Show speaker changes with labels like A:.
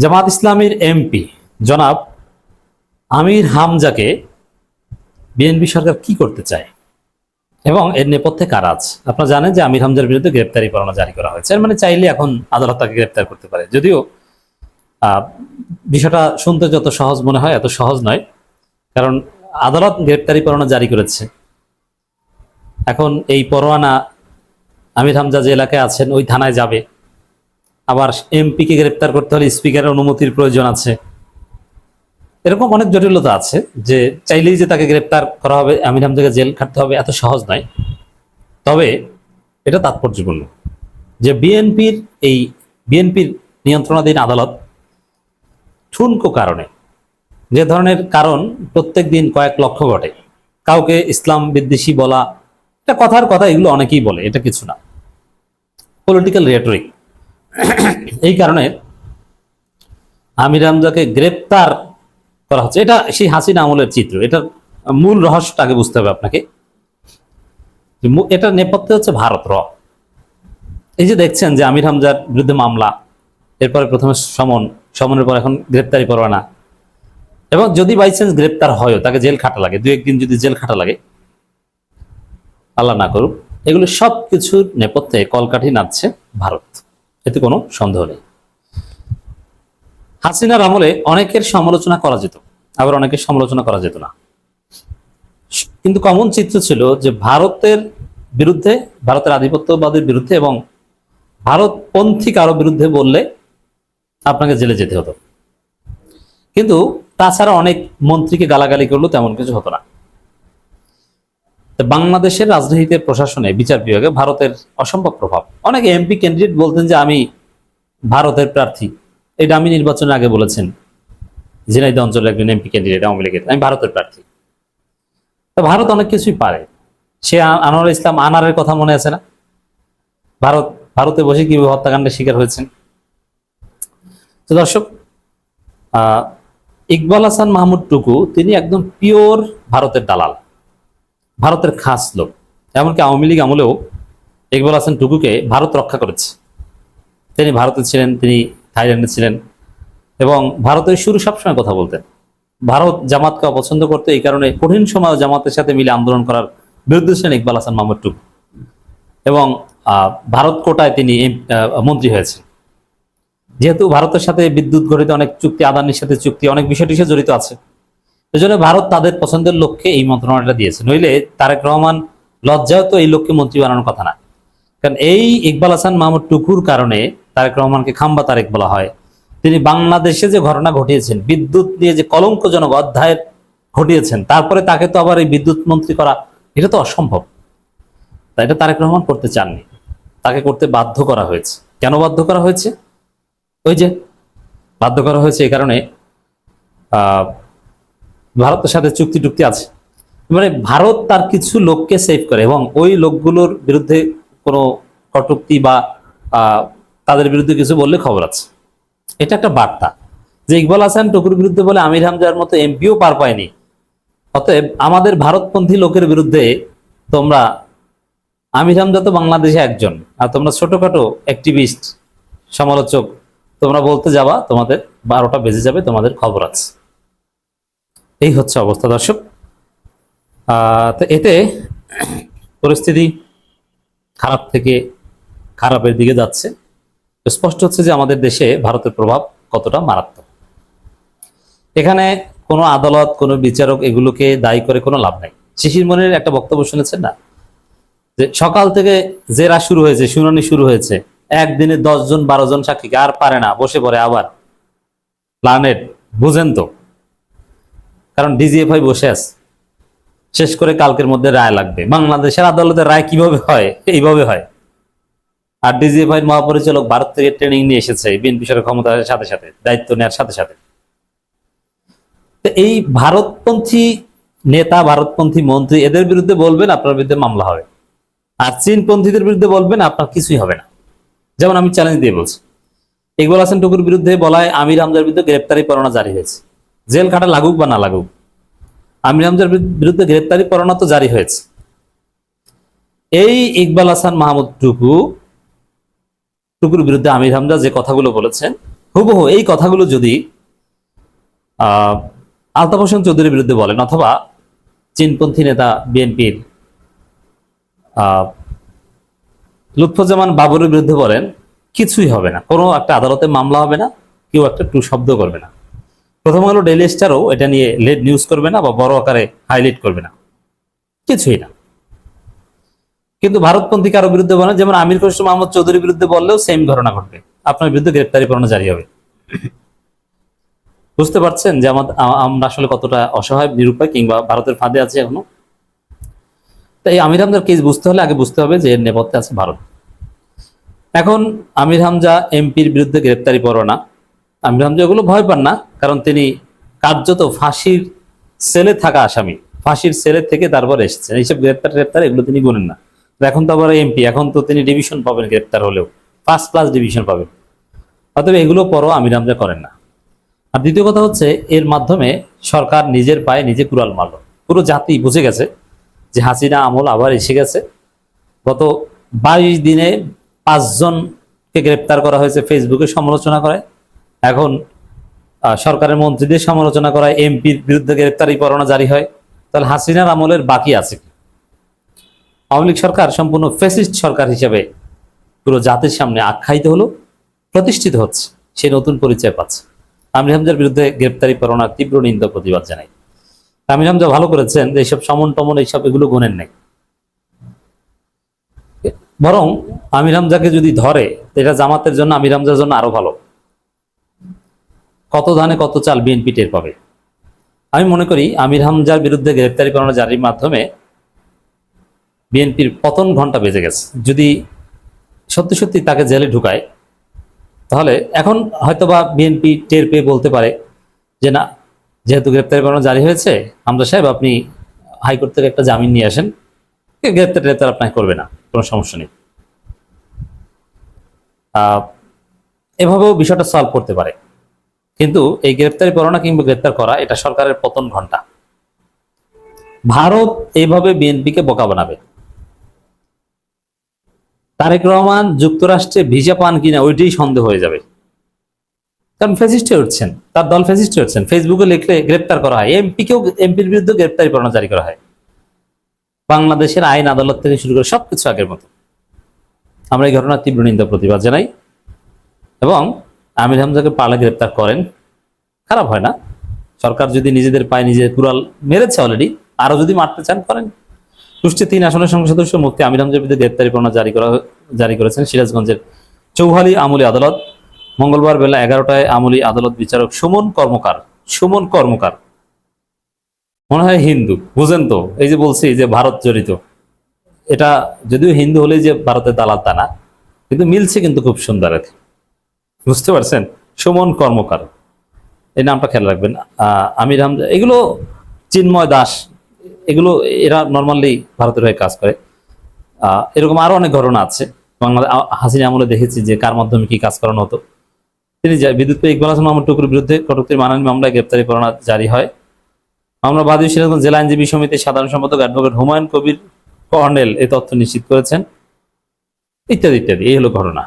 A: জামাত ইসলামীর এমপি জনাব আমির হামজাকে বিএনপি সরকার কি করতে চায় এবং এর নেপথ্যে কারা আছে? আপনারা জানেন যে আমির হামজার বিরুদ্ধে গ্রেপ্তারি পরোয়ানা জারি করা হয়েছে। এর মানে চাইলে এখন আদালত তাকে গ্রেপ্তার করতে পারে, যদিও বিষয়টা শুনতে যত সহজ মনে হয় এত সহজ নয়। কারণ আদালত গ্রেপ্তারি পরোয়ানা জারি করেছে, এখন এই পরোয়ানা আমির হামজা যে এলাকায় আছেন ওই থানায় যাবে। আবার এমপিকে গ্রেপ্তার করতে হলে স্পিকারের অনুমতির প্রয়োজন আছে। এরকম অনেক জটিলতা আছে যে চাইলেই যে তাকে গ্রেপ্তার করা হবে, আমির হামজাকে জেল খাটতে হবে, এত সহজ নয়। তবে এটা তাৎপর্যপূর্ণ যে বিএনপির নিয়ন্ত্রণাধীন আদালত ঠুনকো কারণে, যে ধরনের কারণ প্রত্যেক দিন কয়েক লক্ষ ঘটে, কাউকে ইসলাম বিদ্বেষী বলা, এটা কথার কথা, এগুলো অনেকেই বলে, এটা কিছু না, পলিটিক্যাল রেটরিক। এই কারণে আমির হামজাকে গ্রেপ্তার করা হচ্ছে। এটা সেই হাসিনা আমলের চিত্র। এটার মূল রহস্যটা আগে বুঝতে হবে আপনাকে। এটার নেপথ্যে হচ্ছে ভারত এই যে দেখছেন যে আমির হামজার বিরুদ্ধে মামলা, এরপরে প্রথমে সমনের পর এখন গ্রেপ্তারি পরোয়ানা, এবং যদি বাই চান্স গ্রেপ্তার হয়ও তাকে জেল খাটা লাগে, দু একদিন যদি জেল খাটা লাগে, আল্লাহ না করুক, এগুলো সব কিছুর নেপথ্যে কলকাঠি নাচছে ভারত, এতে কোনো সন্দেহ নেই। হাসিনার আমলে অনেকের সমালোচনা করা যেত, আবার অনেকের সমালোচনা করা যেত না, কিন্তু কমন চিত্র ছিল যে ভারতের বিরুদ্ধে, ভারতের আধিপত্যবাদের বিরুদ্ধে এবং ভারতপন্থী কারো বিরুদ্ধে বললে আপনাকে জেলে যেতে হতো। কিন্তু তাছাড়া অনেক মন্ত্রীকে গালাগালি করলেও তেমন কিছু হতো না। বাংলাদেশের রাজনীতিতে, প্রশাসনে, বিচার বিভাগে ভারতের অসম্ভব প্রভাব। অনেক এমপি ক্যান্ডিডেট বলতেন যে আমি ভারতের প্রার্থী, এটা আমি নির্বাচনের আগে বলেছেন ঝিনাইদহ অঞ্চলের একজন এমপি ক্যান্ডিডেট আওয়ামী লীগের, আমি ভারতের প্রার্থী। তো ভারত অনেক কিছুই পারে। সে আনোয়ার ইসলাম আনারের কথা মনে আছে না? ভারতে বসে কিভাবে হত্যাকাণ্ডের শিকার হয়েছেন। তো দর্শক, ইকবাল হাসান মাহমুদ টুকু তিনি একদম পিওর ভারতের দালাল, ভারতের খাস লোক। এমনকি আওয়ামী লীগ আমলেও ইকবাল হাসান টুকুকে ভারত রক্ষা করেছে। তিনি ভারতে ছিলেন, তিনি থাইল্যান্ডে ছিলেন, এবং ভারতের শুরু সবসময় কথা বলতেন। ভারত জামাতকে অপছন্দ করতে, এই কারণে কঠিন সময় জামাতের সাথে মিলে আন্দোলন করার বিরুদ্ধে ছিলেন ইকবাল হাসান মাহমুদ টুকু, এবং ভারত কোটায় তিনি মন্ত্রী হয়েছেন। যেহেতু ভারতের সাথে বিদ্যুৎ গঠিত অনেক চুক্তি, আদানির সাথে চুক্তি, অনেক বিষয় টিষয় জড়িত আছে, এই জন্য ভারত তাদের পছন্দের লোককে এই মন্ত্রণালয়টা দিয়েছে। নইলে তারেক রহমান লজ্জাও তো এই লোককে মন্ত্রী বানানোর কথা না। কারণ এই ইকবাল হাসান মাহমুদ টুকুর কারণে তারেক রহমানকে খাম্বা তারেক বলা হয়। তিনি বাংলাদেশে যে ঘটনা ঘটিয়েছেন, বিদ্যুৎ নিয়ে যে কলঙ্কজনক অধ্যায় ঘটিয়েছেন, তারপরে তাকে তো আবার এই বিদ্যুৎ মন্ত্রী করা, এটা তো অসম্ভব। তাই এটা তারেক রহমান করতে চাননি, তাকে করতে বাধ্য করা হয়েছে। কেন বাধ্য করা হয়েছে? ওই যে বাধ্য করা হয়েছে এই কারণে ভারতের সাথে চুক্তি টুক্তি আছে, মানে ভারত তার কিছু লোককে সেভ করে এবং ওই লোকগুলোর বিরুদ্ধে কোনো কটূক্তি বা তাদের বিরুদ্ধে কিছু বললে খবর আছে। এটা একটা বার্তা যে ইকবাল হাসান টুকুর বিরুদ্ধে বলে আমির হামজার মতো এমপিও পার পায়নি, অতএব আমাদের ভারতপন্থী লোকের বিরুদ্ধে তোমরা, আমির হামজা তো বাংলাদেশে একজন, আর তোমরা ছোটখাটো অ্যাক্টিভিস্ট, সমালোচক, তোমরা বলতে যাবা, তোমাদের 12টা বেজে যাবে, তোমাদের খবর আছে। এই হচ্ছে অবস্থা দর্শক। তো এতে পরিস্থিতি খারাপ থেকে খারাপের দিকে যাচ্ছে। স্পষ্ট হচ্ছে যে আমাদের দেশে ভারতের প্রভাব কতটা মারাত্মক। এখানে কোনো আদালত, কোনো বিচারক এগুলোকে দায়ী করে কোনো লাভ নাই। শিশির মনির একটা বক্তব্য শুনেছেন না, যে সকাল থেকে জেরা শুরু হয়েছে, শুনানি শুরু হয়েছে, একদিনে 10 জন 12 জন সাক্ষীকে আর পারে না, বসে পড়ে আবার প্ল্যানেট, বুঝেন তো? কারণ ডিজিএফআই বসে আছে, শেষ করে কালকের মধ্যে রায় লাগবে। বাংলাদেশের আদালতের রায় কিভাবে হয়? এইভাবে হয়। আর ডিজিএফআই মহাপরিচালক ভারত থেকে ট্রেনিং নিয়ে এসেছে বিএনপি সরকার ক্ষমতার সাথে সাথে, দায়িত্ব নেওয়ার সাথে সাথে। এই ভারতপন্থী নেতা, ভারতপন্থী মন্ত্রী, এদের বিরুদ্ধে বলবেন আপনার বিরুদ্ধে মামলা হবে, আর চীনপন্থীদের বিরুদ্ধে বলবেন আপনার কিছুই হবে না। যেমন আমি চ্যালেঞ্জ দিয়ে বলছি, ইকবাল হাসান টুকুর বিরুদ্ধে বলায় আমির হামজার বিরুদ্ধে গ্রেপ্তারি পরোয়ানা জারি হয়েছে, জেল খাটা লাগুক বা না লাগুক, আমির হামজার বিরুদ্ধে গ্রেপ্তারি পরোয়ানা তো জারি হয়েছে। এই ইকবাল হাসান মাহমুদ টুকুর বিরুদ্ধে আমির হামজা যে কথাগুলো বলেছেন, হুবহু এই কথাগুলো যদি আলতাফ হোসেন চৌধুরীর বিরুদ্ধে বলেন অথবা চীনপন্থী নেতা বিএনপির লুৎফুজ্জামান বাবরের বিরুদ্ধে বলেন, কিছুই হবে না, কোনো একটা আদালতে মামলা হবে না, কেউ একটা টু শব্দ করবে না। প্রথম আলো ডেইলি স্টারও এটা নিয়ে লেড নিউজ করবে না বা বড় আকারে হাইলাইট করবে না, কিছুই না। কিন্তু ভারতপন্থী কারো বিরুদ্ধে বলেন, যেমন আমির খসরু মাহমুদ চৌধুরীর বিরুদ্ধে বললেও সেম ঘটনা ঘটবে, আপনার বিরুদ্ধে গ্রেপ্তারি পরোয়ানা জারি হবে। বুঝতে পারছেন যে আমরা আসলে কতটা অসহায়, নিরুপায় কিংবা ভারতের ফাঁদে আছে এখনো। তাই আমির হামজার কেস বুঝতে হলে আগে বুঝতে হবে যে এর নেপথ্যে আছে ভারত। এখন আমির হামজা এমপির বিরুদ্ধে গ্রেপ্তারি পরোয়ানা, আমির হামজা এগুলো ভয় পান না, কারণ তিনি কার্যত ফাঁসির সেলে থাকা আসামি, ফাঁসির সেলে থেকে তারপর এসেছেন। এইসব গ্রেপ্তার এগুলো তিনি গুনেন না। এখন তো আবার এমপি, এখন তো তিনি ডিভিশন পাবেন, গ্রেপ্তার হলেও ফার্স্ট ক্লাস ডিভিশন পাবেন। অতএব এগুলো পরও আমির হামজা করেন না। আর দ্বিতীয় কথা হচ্ছে, এর মাধ্যমে সরকার নিজের পায়ে নিজে কুড়াল মারল। পুরো জাতি বুঝে গেছে যে হাসিনা আমল আবার এসে গেছে। গত 22 দিনে 5 জনকে গ্রেপ্তার করা হয়েছে ফেসবুকে সমালোচনা করে। এখন সরকারের মন্ত্রীদের সমালোচনা করায় এমপির বিরুদ্ধে গ্রেপ্তারি পরোয়ানা জারি হয়। তাহলে হাসিনার আমলের বাকি আছে কি? আওয়ামী লীগ সরকার সম্পূর্ণ ফ্যাসিস্ট সরকার হিসেবে পুরো জাতির সামনে আখ্যায়িত হলো, প্রতিষ্ঠিত হচ্ছে, সে নতুন পরিচয় পাচ্ছে। আমির হামজার বিরুদ্ধে গ্রেপ্তারি পরোয়ানার তীব্র নিন্দা প্রতিবাদ জানাই। আমির হামজা ভালো করেছেন যে এইসব সমন টমন এইসব এগুলো গুনেন নাই, বরং আমির হামজাকে যদি ধরে এটা জামাতের জন্য, আমির হামজার জন্য আরো ভালো। কত ধানে কত চাল বিএনপি টের পাবে। আমি মনে করি আমির হামজার বিরুদ্ধে গ্রেপ্তারি পরোয়ানা জারির মাধ্যমে বিএনপির পতন ঘন্টা বেজে গেছে। যদি সত্যি সত্যি তাকে জেলে ঢুকায়, তাহলে এখন হয়তোবা বিএনপি টের পেয়ে বলতে পারে যে না, যেহেতু গ্রেপ্তারি পরোয়ানা জারি হয়েছে, হামজা সাহেব আপনি হাইকোর্ট থেকে একটা জামিন নিয়ে আসেন, গ্রেপ্তার আপনাকে করবে না, কোনো সমস্যা নেই। এভাবেও বিষয়টা সলভ করতে পারে। কিন্তু এই গ্রেপ্তারি পরোয়ানা কিংবা গ্রেপ্তার করা, এটা সরকারের পতন ঘন্টা। ভারত এইভাবে বিএনপিকে বোকা বানাবে। তারেক রহমান যুক্তরাষ্ট্রে ভিসা পান কিনা ওইটাই সন্দেহ হয়ে যাবে, কারণ ফ্যাসিস্টে উঠছেন, তার দল ফ্যাসিস্টে উঠছেন। ফেসবুকে লিখলে গ্রেপ্তার করা হয়, এমপির বিরুদ্ধে গ্রেপ্তারি পরোয়ানা জারি করা হয়। বাংলাদেশের আইন আদালত থেকে শুরু করে সবকিছু আগের মতো। আমরা এই ঘটনার তীব্র নিন্দা প্রতিবাদ জানাই এবং আমির হামজাকে পারলে গ্রেপ্তার করেন, খারাপ হয় না। সরকার যদি নিজেদের পায়ে নিজে কুড়াল মেরেছে অলরেডি, আরো যদি মারতে চান করেন। কুষ্টিয়া 3 আসনের সংসদ সদস্য মুফতি আমির হামজার বিরুদ্ধে গ্রেপ্তারি পরোয়ানা জারি করেছেন সিরাজগঞ্জের চৌহালি আমলি আদালত। মঙ্গলবার বেলা 11টায় আমলি আদালত বিচারক সুমন কর্মকার মনে হয় হিন্দু, বুঝেন তো, এই যে বলছি যে ভারত জড়িত, এটা যদিও হিন্দু হলে যে ভারতের দালাল তা না, কিন্তু মিলছে কিন্তু খুব সুন্দর আর কি, বুঝতে পারছেন। সুমন কর্মকার, এই নামটা খেয়াল রাখবেন। আমির হামজা, এগুলো চিন্ময় দাস, এগুলো এরা নর্মালি ভারতের হয়ে কাজ করে। এরকম আরো অনেক ঘটনা আছে বাংলাদেশ হাসিনা আমলে, দেখেছি যে কার মাধ্যমে কি কাজ করানো হতো। তিনি বিদ্যুৎ ইকবাল হাসান মাহমুদ টুকুর বিরুদ্ধে কটূক্তির মানহানি মামলায় গ্রেপ্তারি পরোয়ানা জারি হয়। মামলা বাদী সিরাজগঞ্জ জেলা আইনজীবী সমিতির সাধারণ সম্পাদক অ্যাডভোকেট হুমায়ুন কবির কর্নেল এই তথ্য নিশ্চিত করেছেন, ইত্যাদি ইত্যাদি। এই হলো ঘটনা।